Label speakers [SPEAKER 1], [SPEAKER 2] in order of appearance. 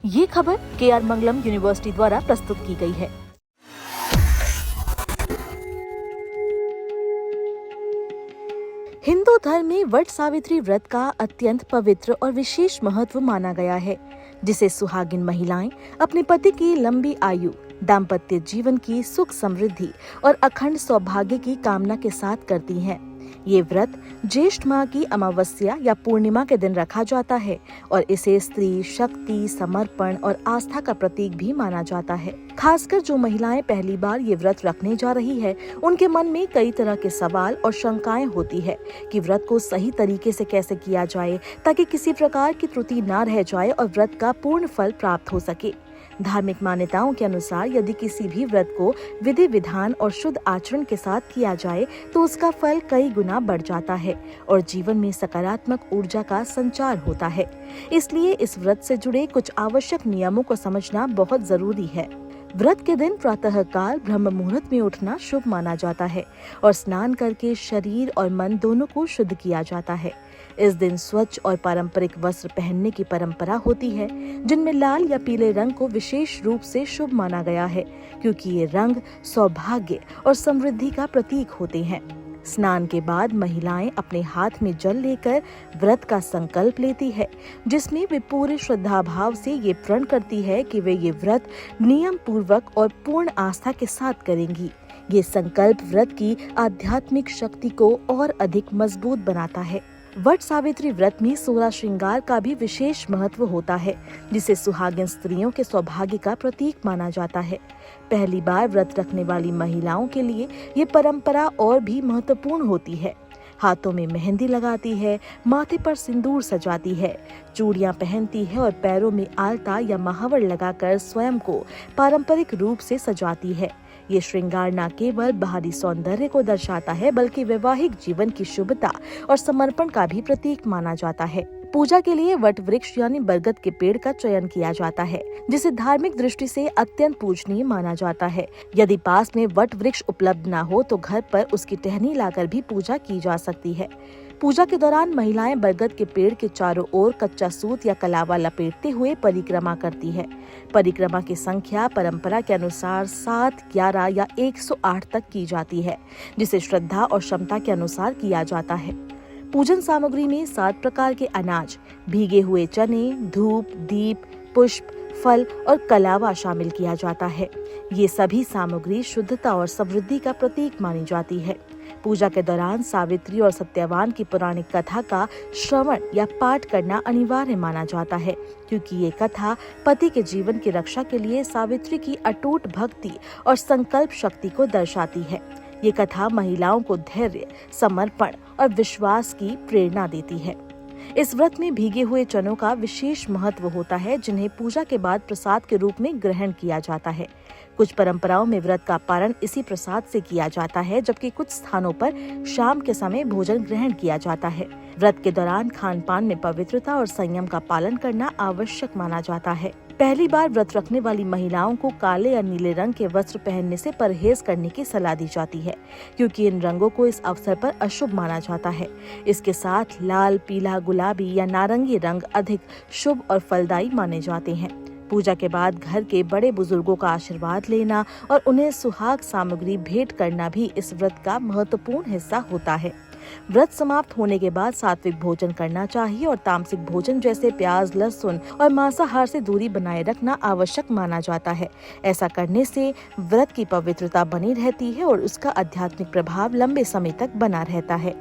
[SPEAKER 1] ये खबर KR मंगलम university द्वारा प्रस्तुत की गई है। हिंदू धर्म में वट सावित्री व्रत का अत्यंत पवित्र और विशेष महत्व माना गया है, जिसे सुहागिन महिलाएं अपने पति की लंबी आयु, दाम्पत्य जीवन की सुख समृद्धि और अखंड सौभाग्य की कामना के साथ करती हैं। ये व्रत ज्येष्ठ माह की अमावस्या या पूर्णिमा के दिन रखा जाता है और इसे स्त्री शक्ति, समर्पण और आस्था का प्रतीक भी माना जाता है। खासकर जो महिलाएं पहली बार ये व्रत रखने जा रही है, उनके मन में कई तरह के सवाल और शंकाएं होती है कि व्रत को सही तरीके से कैसे किया जाए ताकि किसी प्रकार की त्रुटि न रह जाए और व्रत का पूर्ण फल प्राप्त हो सके। धार्मिक मान्यताओं के अनुसार यदि किसी भी व्रत को विधि विधान और शुद्ध आचरण के साथ किया जाए तो उसका फल कई गुना बढ़ जाता है और जीवन में सकारात्मक ऊर्जा का संचार होता है। इसलिए इस व्रत से जुड़े कुछ आवश्यक नियमों को समझना बहुत जरूरी है। व्रत के दिन प्रातः काल ब्रह्म मुहूर्त में उठना शुभ माना जाता है और स्नान करके शरीर और मन दोनों को शुद्ध किया जाता है। इस दिन स्वच्छ और पारंपरिक वस्त्र पहनने की परंपरा होती है, जिनमें लाल या पीले रंग को विशेष रूप से शुभ माना गया है, क्योंकि ये रंग सौभाग्य और समृद्धि का प्रतीक होते हैं। स्नान के बाद महिलाएं अपने हाथ में जल लेकर व्रत का संकल्प लेती है, जिसमें वे पूरे श्रद्धा भाव से ये प्रण करती है कि वे ये व्रत नियम पूर्वक और पूर्ण आस्था के साथ करेंगी। ये संकल्प व्रत की आध्यात्मिक शक्ति को और अधिक मजबूत बनाता है। वट सावित्री व्रत में 16 श्रृंगार का भी विशेष महत्व होता है, जिसे सुहागिन स्त्रियों के सौभाग्य का प्रतीक माना जाता है। पहली बार व्रत रखने वाली महिलाओं के लिए ये परंपरा और भी महत्वपूर्ण होती है। हाथों में मेहंदी लगाती है, माथे पर सिंदूर सजाती है, चूड़ियां पहनती है और पैरों में आलता या महावर लगाकर स्वयं को पारंपरिक रूप से सजाती है। ये श्रृंगार न केवल बाहरी सौंदर्य को दर्शाता है, बल्कि वैवाहिक जीवन की शुभता और समर्पण का भी प्रतीक माना जाता है। पूजा के लिए वट वृक्ष यानी बरगद के पेड़ का चयन किया जाता है, जिसे धार्मिक दृष्टि से अत्यंत पूजनीय माना जाता है। यदि पास में वट वृक्ष उपलब्ध न हो तो घर पर उसकी टहनी लाकर भी पूजा की जा सकती है। पूजा के दौरान महिलाएं बरगद के पेड़ के चारों ओर कच्चा सूत या कलावा लपेटते हुए परिक्रमा करती है। परिक्रमा की संख्या परंपरा के अनुसार 7, 11 या 108 तक की जाती है, जिसे श्रद्धा और क्षमता के अनुसार किया जाता है। पूजन सामग्री में 7 प्रकार के अनाज, भीगे हुए चने, धूप, दीप, पुष्प, फल और कलावा शामिल किया जाता है। ये सभी सामग्री शुद्धता और समृद्धि का प्रतीक मानी जाती है। पूजा के दौरान सावित्री और सत्यवान की पौराणिक कथा का श्रवण या पाठ करना अनिवार्य माना जाता है, क्योंकि ये कथा पति के जीवन की रक्षा के लिए सावित्री की अटूट भक्ति और संकल्प शक्ति को दर्शाती है। ये कथा महिलाओं को धैर्य, समर्पण और विश्वास की प्रेरणा देती है। इस व्रत में भीगे हुए चनों का विशेष महत्व होता है, जिन्हें पूजा के बाद प्रसाद के रूप में ग्रहण किया जाता है। कुछ परंपराओं में व्रत का पारण इसी प्रसाद से किया जाता है, जबकि कुछ स्थानों पर शाम के समय भोजन ग्रहण किया जाता है। व्रत के दौरान खान पान में पवित्रता और संयम का पालन करना आवश्यक माना जाता है। पहली बार व्रत रखने वाली महिलाओं को काले या नीले रंग के वस्त्र पहनने से परहेज करने की सलाह दी जाती है, क्योंकि इन रंगों को इस अवसर पर अशुभ माना जाता है। इसके साथ लाल, पीला, गुलाबी या नारंगी रंग अधिक शुभ और फलदायी माने जाते हैं। पूजा के बाद घर के बड़े बुजुर्गों का आशीर्वाद लेना और उन्हें सुहाग सामग्री भेंट करना भी इस व्रत का महत्वपूर्ण हिस्सा होता है। व्रत समाप्त होने के बाद सात्विक भोजन करना चाहिए और तामसिक भोजन जैसे प्याज, लहसुन और मांसाहार से दूरी बनाए रखना आवश्यक माना जाता है। ऐसा करने से व्रत की पवित्रता बनी रहती है और उसका आध्यात्मिक प्रभाव लंबे समय तक बना रहता है।